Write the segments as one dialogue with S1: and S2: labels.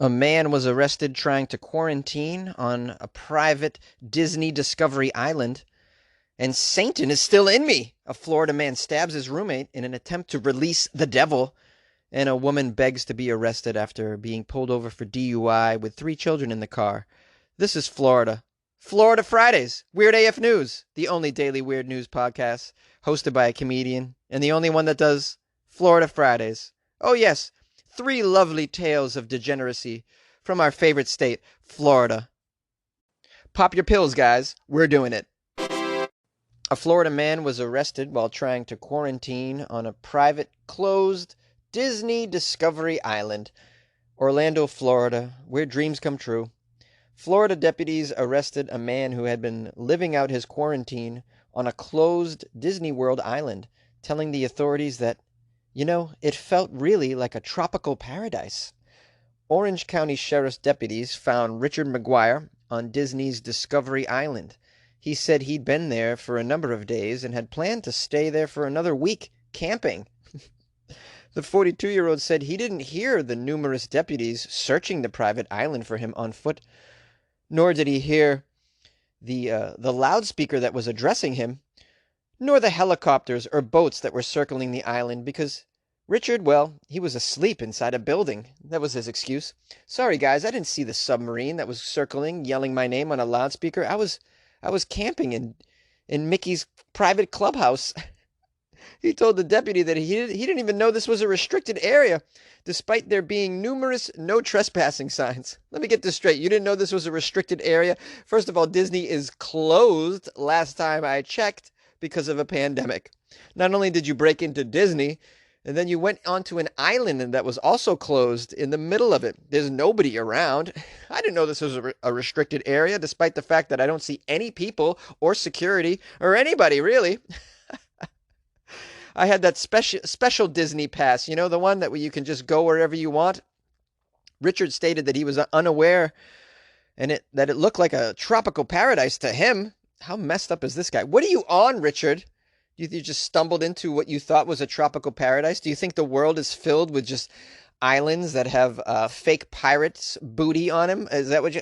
S1: A man was arrested trying to quarantine on a private Disney Discovery Island. And Satan is still in me. A Florida man stabs his roommate in an attempt to release the devil. And a woman begs to be arrested after being pulled over for DUI with 3 children in the car. This is Florida. Florida Fridays, Weird AF News, the only daily weird news podcast hosted by a comedian, and the only one that does Florida Fridays. Oh, yes, 3 lovely tales of degeneracy from our favorite state, Florida. Pop your pills, guys. We're doing it. A Florida man was arrested while trying to quarantine on a private, closed Disney Discovery Island, Orlando, Florida, where dreams come true. Florida deputies arrested a man who had been living out his quarantine on a closed Disney World island, telling the authorities that, it felt really like a tropical paradise. Orange County Sheriff's deputies found Richard McGuire on Disney's Discovery Island. He said he'd been there for a number of days and had planned to stay there for another week, camping. The 42-year-old said he didn't hear the numerous deputies searching the private island for him on foot, nor did he hear the loudspeaker that was addressing him, nor the helicopters or boats that were circling the island, because Richard, well, he was asleep inside a building. That was his excuse. Sorry, guys, I didn't see the submarine that was circling, yelling my name on a loudspeaker. I was camping in Mickey's private clubhouse. He told the deputy that he didn't even know this was a restricted area, despite there being numerous no trespassing signs. Let me get this straight. You didn't know this was a restricted area? First of all, Disney is closed last time I checked because of a pandemic. Not only did you break into Disney, and then you went onto an island that was also closed in the middle of it. There's nobody around. I didn't know this was a restricted area, despite the fact that I don't see any people or security or anybody, really. I had that special Disney pass, the one that you can just go wherever you want. Richard stated that he was unaware and that it looked like a tropical paradise to him. How messed up is this guy? What are you on, Richard? You just stumbled into what you thought was a tropical paradise? Do you think the world is filled with just islands that have fake pirates' booty on them? Is that what you...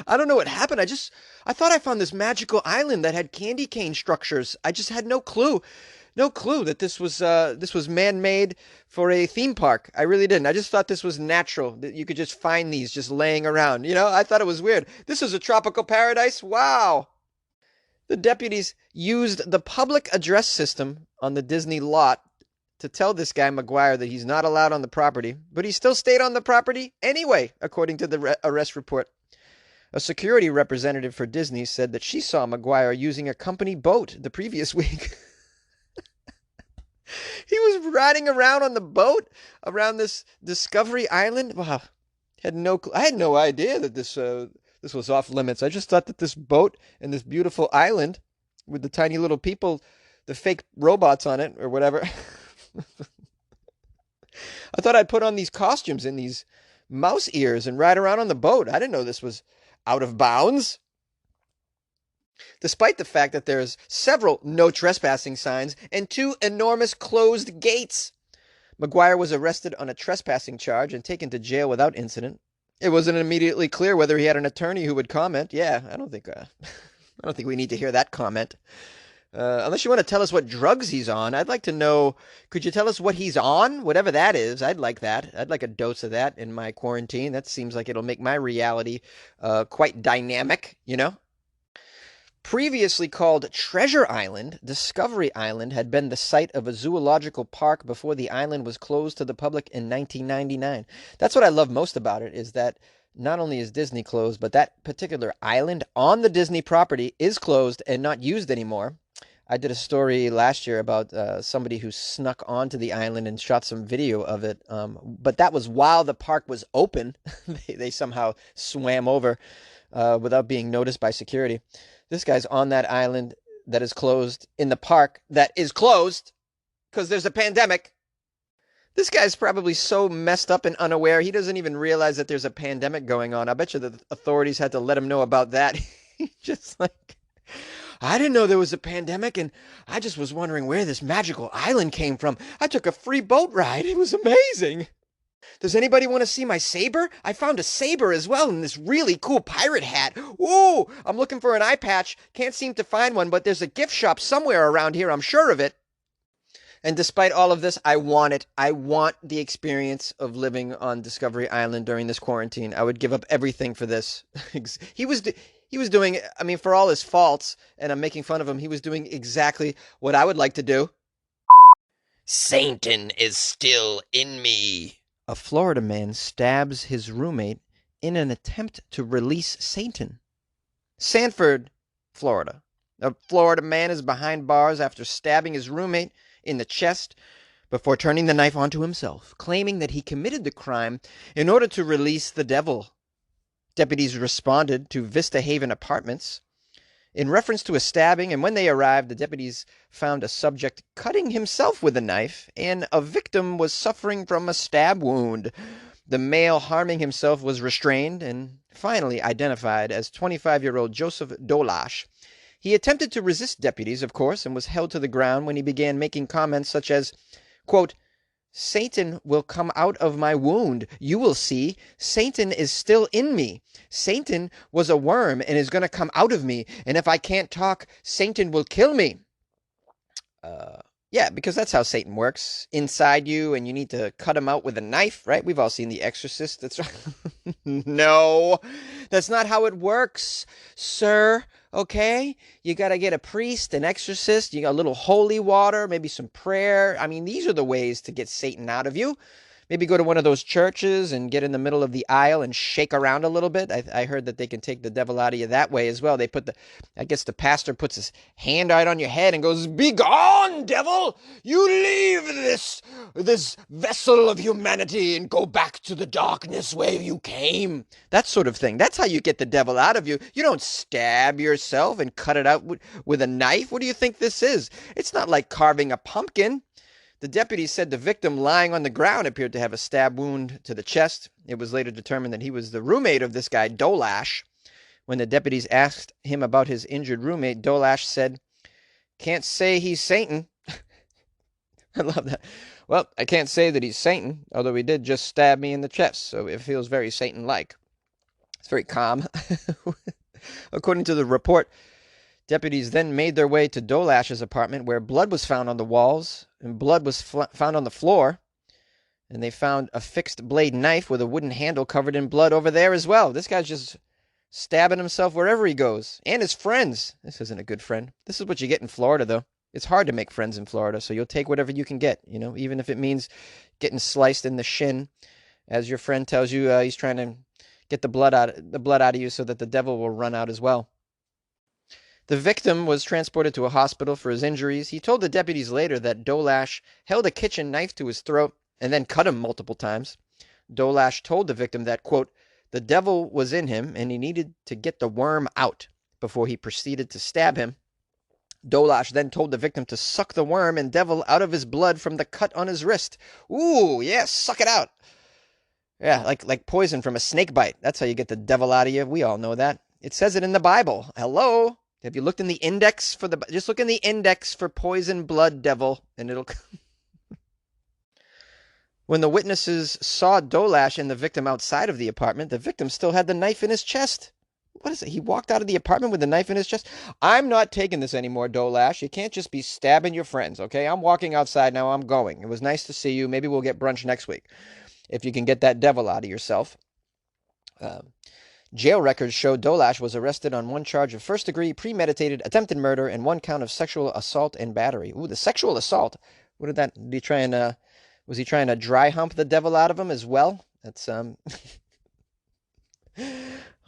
S1: I don't know what happened. I thought I found this magical island that had candy cane structures. I just had no clue that this was man-made for a theme park. I really didn't. I just thought this was natural, that you could just find these just laying around. I thought it was weird. This is a tropical paradise? Wow. The deputies used the public address system on the Disney lot to tell this guy McGuire that he's not allowed on the property, but he still stayed on the property anyway, according to the arrest report. A security representative for Disney said that she saw McGuire using a company boat the previous week. He was riding around on the boat around this Discovery Island. Wow, I had no idea that this was off limits. I just thought that this boat and this beautiful island with the tiny little people, the fake robots on it or whatever. I thought I'd put on these costumes and these mouse ears and ride around on the boat. I didn't know this was out of bounds. Despite the fact that there's several no trespassing signs and 2 enormous closed gates, McGuire was arrested on a trespassing charge and taken to jail without incident. It wasn't immediately clear whether he had an attorney who would comment. Yeah, I don't think we need to hear that comment. Unless you want to tell us what drugs he's on, I'd like to know. Could you tell us what he's on? Whatever that is, I'd like that. I'd like a dose of that in my quarantine. That seems like it'll make my reality quite dynamic, Previously called Treasure Island, Discovery Island had been the site of a zoological park before the island was closed to the public in 1999. That's what I love most about it, is that not only is Disney closed, but that particular island on the Disney property is closed and not used anymore. I did a story last year about somebody who snuck onto the island and shot some video of it, but that was while the park was open. They somehow swam over without being noticed by security. This guy's on that island that is closed in the park that is closed because there's a pandemic. This guy's probably so messed up and unaware, he doesn't even realize that there's a pandemic going on. I bet you the authorities had to let him know about that. Just like, I didn't know there was a pandemic, and I just was wondering where this magical island came from. I took a free boat ride. It was amazing. Does anybody want to see my saber? I found a saber as well in this really cool pirate hat. Ooh, I'm looking for an eye patch. Can't seem to find one, but there's a gift shop somewhere around here, I'm sure of it. And despite all of this, I want it. I want the experience of living on Discovery Island during this quarantine. I would give up everything for this. he was he was doing, I mean, for all his faults, and I'm making fun of him, he was doing exactly what I would like to do. Satan is still in me. A Florida man stabs his roommate in an attempt to release Satan. Sanford, Florida. A Florida man is behind bars after stabbing his roommate in the chest before turning the knife onto himself, claiming that he committed the crime in order to release the devil. Deputies responded to Vista Haven Apartments in reference to a stabbing, and when they arrived, the deputies found a subject cutting himself with a knife, and a victim was suffering from a stab wound. The male harming himself was restrained and finally identified as 25-year-old Joseph Dolash. He attempted to resist deputies, of course, and was held to the ground when he began making comments such as, quote, Satan will come out of my wound. You will see. Satan is still in me. Satan was a worm and is going to come out of me. And if I can't talk, Satan will kill me. Yeah, because that's how Satan works. Inside you, and you need to cut him out with a knife, right? We've all seen The Exorcist. That's right. No, that's not how it works, sir. Okay? You got to get a priest, an exorcist, you got a little holy water, maybe some prayer. I mean, these are the ways to get Satan out of you. Maybe go to one of those churches and get in the middle of the aisle and shake around a little bit. I heard that they can take the devil out of you that way as well. I guess the pastor puts his hand out on your head and goes, "Be gone, devil! You leave this vessel of humanity and go back to the darkness where you came." That sort of thing. That's how you get the devil out of you. You don't stab yourself and cut it out with a knife. What do you think this is? It's not like carving a pumpkin. The deputies said the victim lying on the ground appeared to have a stab wound to the chest. It was later determined that he was the roommate of this guy, Dolash. When the deputies asked him about his injured roommate, Dolash said, "Can't say he's Satan." I love that. Well, I can't say that he's Satan, although he did just stab me in the chest, so it feels very Satan-like. It's very calm. According to the report, deputies then made their way to Dolash's apartment, where blood was found on the walls and blood was found on the floor. And they found a fixed blade knife with a wooden handle covered in blood over there as well. This guy's just stabbing himself wherever he goes. And his friends. This isn't a good friend. This is what you get in Florida, though. It's hard to make friends in Florida, so you'll take whatever you can get, even if it means getting sliced in the shin, as your friend tells you he's trying to get the blood out of you so that the devil will run out as well. The victim was transported to a hospital for his injuries. He told the deputies later that Dolash held a kitchen knife to his throat and then cut him multiple times. Dolash told the victim that, quote, the devil was in him and he needed to get the worm out before he proceeded to stab him. Dolash then told the victim to suck the worm and devil out of his blood from the cut on his wrist. Ooh, yeah, suck it out. Yeah, like poison from a snake bite. That's how you get the devil out of you. We all know that. It says it in the Bible. Hello? Have you looked in the index just look in the index for poison blood devil, and it'll... When the witnesses saw Dolash and the victim outside of the apartment, the victim still had the knife in his chest. What is it? He walked out of the apartment with the knife in his chest? I'm not taking this anymore, Dolash. You can't just be stabbing your friends, okay? I'm walking outside now. I'm going. It was nice to see you. Maybe we'll get brunch next week, if you can get that devil out of yourself. Jail records show Dolash was arrested on one charge of first-degree premeditated attempted murder and one count of sexual assault and battery. Ooh, the sexual assault. What did that... was he trying to dry hump the devil out of him as well? That's,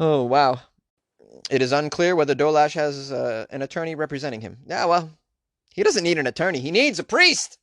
S1: Oh, wow. It is unclear whether Dolash has an attorney representing him. Yeah, well, he doesn't need an attorney. He needs a priest.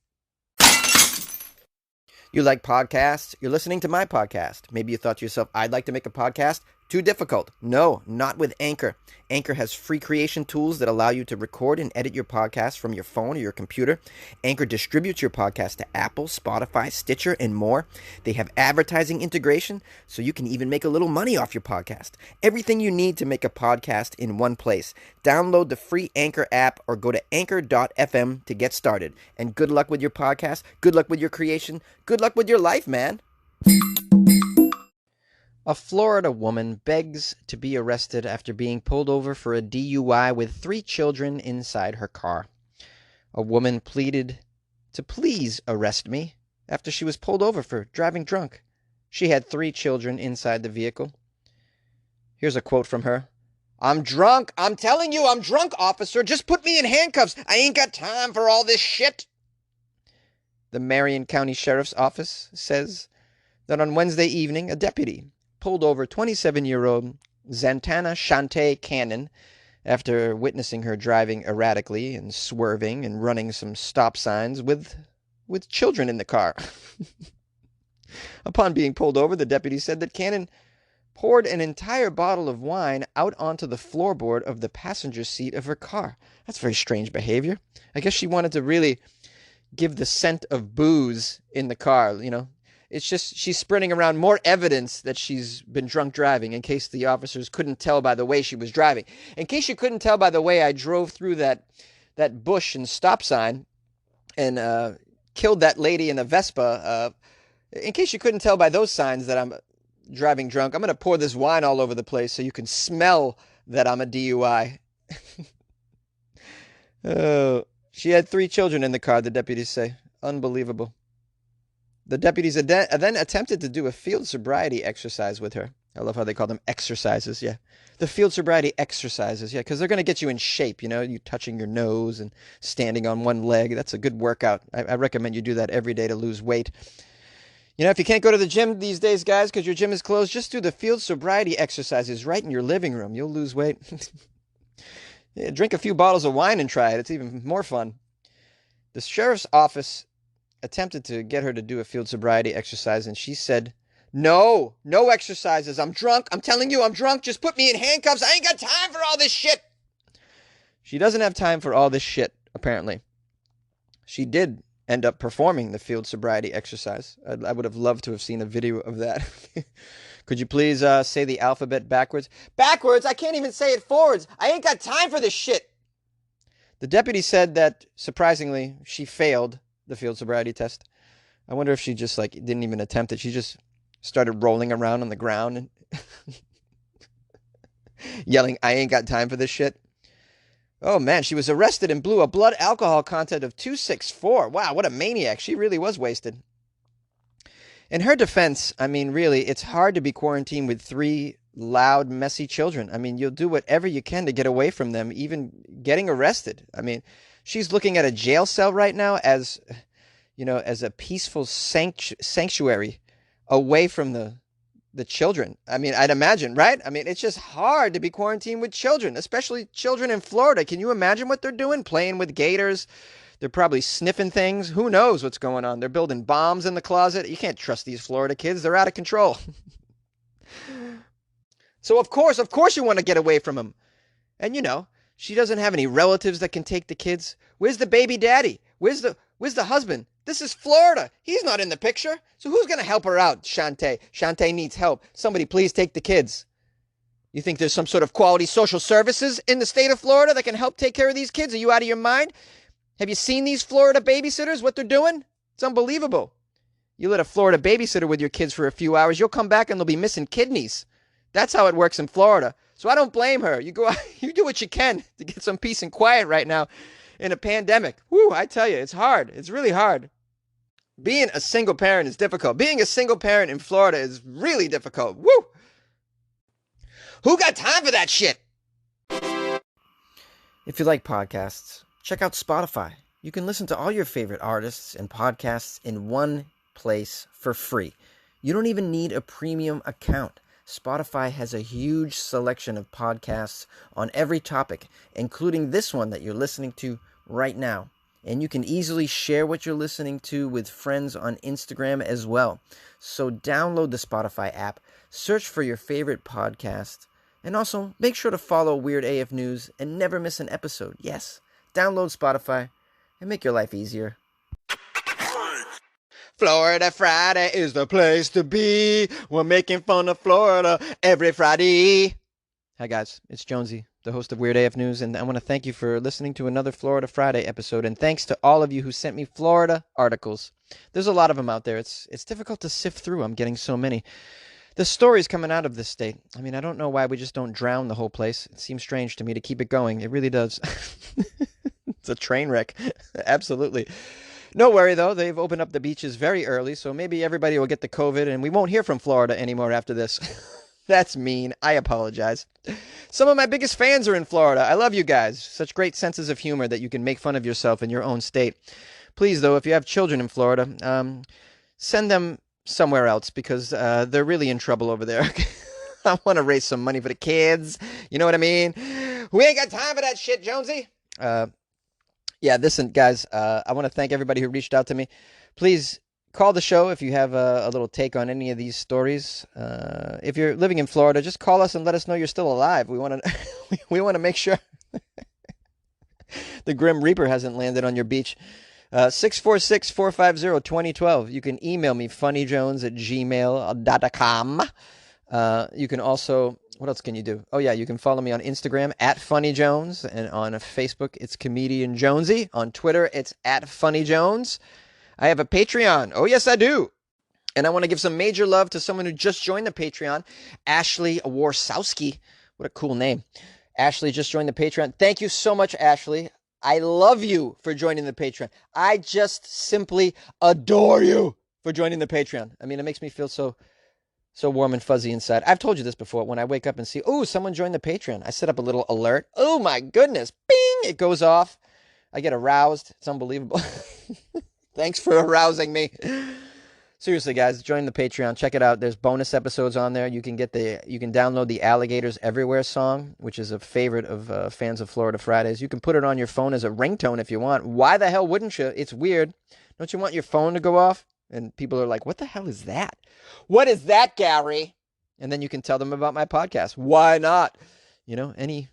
S1: You like podcasts? You're listening to my podcast. Maybe you thought to yourself, I'd like to make a podcast. Too difficult. No, not with Anchor. Anchor has free creation tools that allow you to record and edit your podcast from your phone or your computer. Anchor distributes your podcast to Apple, Spotify, Stitcher, and more. They have advertising integration, so you can even make a little money off your podcast. Everything you need to make a podcast in one place. Download the free Anchor app or go to anchor.fm to get started. And good luck with your podcast. Good luck with your creation. Good luck with your life, man. A Florida woman begs to be arrested after being pulled over for a DUI with 3 children inside her car. A woman pleaded to please arrest me after she was pulled over for driving drunk. She had 3 children inside the vehicle. Here's a quote from her. "I'm drunk. I'm telling you, I'm drunk, officer. Just put me in handcuffs. I ain't got time for all this shit." The Marion County Sheriff's Office says that on Wednesday evening, a deputy pulled over 27-year-old Zantana Shante Cannon after witnessing her driving erratically and swerving and running some stop signs with children in the car. Upon being pulled over, the deputy said that Cannon poured an entire bottle of wine out onto the floorboard of the passenger seat of her car. That's very strange behavior. I guess she wanted to really give the scent of booze in the car, you know. It's just she's spreading around more evidence that she's been drunk driving in case the officers couldn't tell by the way she was driving. In case you couldn't tell by the way I drove through that bush and stop sign and killed that lady in a Vespa, in case you couldn't tell by those signs that I'm driving drunk, I'm going to pour this wine all over the place so you can smell that I'm a DUI. Oh, she had 3 children in the car, the deputies say. Unbelievable. The deputies then attempted to do a field sobriety exercise with her. I love how they call them exercises, yeah. The field sobriety exercises, yeah, because they're going to get you in shape, you know, you touching your nose and standing on one leg. That's a good workout. I recommend you do that every day to lose weight. You know, if you can't go to the gym these days, guys, because your gym is closed, just do the field sobriety exercises right in your living room. You'll lose weight. Yeah, drink a few bottles of wine and try it. It's even more fun. The sheriff's office attempted to get her to do a field sobriety exercise, and she said, no exercises. I'm drunk. I'm telling you, I'm drunk. Just put me in handcuffs. I ain't got time for all this shit. She doesn't have time for all this shit, apparently. She did end up performing the field sobriety exercise. I would have loved to have seen a video of that. Could you please say the alphabet backwards? Backwards? I can't even say it forwards. I ain't got time for this shit. The deputy said that, surprisingly, she failed the field sobriety test. I wonder if she just didn't even attempt it. She just started rolling around on the ground and yelling, "I ain't got time for this shit." Oh man, she was arrested and blew a blood alcohol content of 264. Wow, what a maniac. She really was wasted. In her defense, I mean, really, it's hard to be quarantined with 3 loud, messy children. I mean, you'll do whatever you can to get away from them, even getting arrested. I mean, she's looking at a jail cell right now as, you know, as a peaceful sanctuary away from the children. I mean, I'd imagine, right? I mean, it's just hard to be quarantined with children, especially children in Florida. Can you imagine what they're doing? Playing with gators. They're probably sniffing things. Who knows what's going on? They're building bombs in the closet. You can't trust these Florida kids. They're out of control. So of course you want to get away from them. And you know, she doesn't have any relatives that can take the kids. Where's the baby daddy? Where's the husband? This is Florida. He's not in the picture. So who's going to help her out? Shante. Shante needs help. Somebody please take the kids. You think there's some sort of quality social services in the state of Florida that can help take care of these kids? Are you out of your mind? Have you seen these Florida babysitters, what they're doing? It's unbelievable. You let a Florida babysitter with your kids for a few hours, you'll come back and they'll be missing kidneys. That's how it works in Florida. So I don't blame her. You go out, you do what you can to get some peace and quiet right now in a pandemic. Woo, I tell you, it's hard. It's really hard. Being a single parent is difficult. Being a single parent in Florida is really difficult. Woo! Who got time for that shit? If you like podcasts, check out Spotify. You can listen to all your favorite artists and podcasts in one place for free. You don't even need a premium account. Spotify has a huge selection of podcasts on every topic, including this one that you're listening to right now. And you can easily share what you're listening to with friends on Instagram as well. So download the Spotify app, search for your favorite podcast, and also make sure to follow Weird AF News and never miss an episode. Yes, download Spotify and make your life easier. Florida Friday is the place to be. We're making fun of Florida every Friday. Hi guys, it's Jonesy. the host of Weird AF News, and I want to thank you for listening to another Florida Friday episode. And thanks to all of you who sent me Florida articles. There's a lot of them out there. It's difficult to sift through. I'm getting so many. The stories coming out of this state. I mean, I don't know why we just don't drown the whole place. It seems strange to me to keep it going. It really does. It's a train wreck. Absolutely. No worry, though. They've opened up the beaches very early, so maybe everybody will get the COVID, and we won't hear from Florida anymore after this. That's mean. I apologize. Some of my biggest fans are in Florida. I love you guys. Such great senses of humor that you can make fun of yourself in your own state. Please, though, if you have children in Florida, send them somewhere else because they're really in trouble over there. I want to raise some money for the kids. You know what I mean? We ain't got time for that shit, Jonesy. Yeah, listen, guys, I want to thank everybody who reached out to me. Please call the show if you have a little take on any of these stories. If you're living in Florida, just call us and let us know you're still alive. We want to we want to make sure the Grim Reaper hasn't landed on your beach. 646-450-2012. You can email me, funnyjones@gmail.com. You can also, what else can you do? Oh, yeah, you can follow me on Instagram @funnyjones, and on Facebook, it's Comedian Jonesy. On Twitter, it's @funnyjones. I have a Patreon. Oh, yes, I do. And I want to give some major love to someone who just joined the Patreon, Ashley Warsowski. What a cool name. Ashley just joined the Patreon. Thank you so much, Ashley. I love you for joining the Patreon. I just simply adore you for joining the Patreon. I mean, it makes me feel so warm and fuzzy inside. I've told you this before. When I wake up and see, oh, someone joined the Patreon, I set up a little alert. Oh, my goodness. Bing! It goes off. I get aroused. It's unbelievable. Thanks for arousing me. Seriously, guys, join the Patreon. Check it out. There's bonus episodes on there. You can download the Alligators Everywhere song, which is a favorite of fans of Florida Fridays. You can put it on your phone as a ringtone if you want. Why the hell wouldn't you? It's weird. Don't you want your phone to go off? And people are like, what the hell is that? What is that, Gary? And then you can tell them about my podcast. Why not? You know, any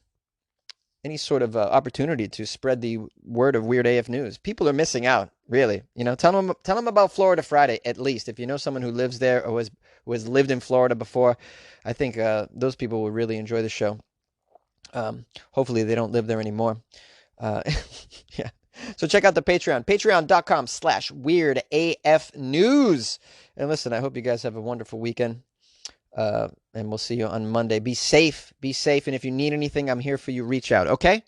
S1: sort of opportunity to spread the word of Weird AF News. People are missing out, really. You know, tell them about Florida Friday, at least. If you know someone who lives there or who has lived in Florida before, I think those people will really enjoy the show. Hopefully they don't live there anymore. Yeah. So check out the Patreon, patreon.com/weirdafnews. And listen, I hope you guys have a wonderful weekend. And we'll see you on Monday. Be safe. And if you need anything, I'm here for you. Reach out, okay?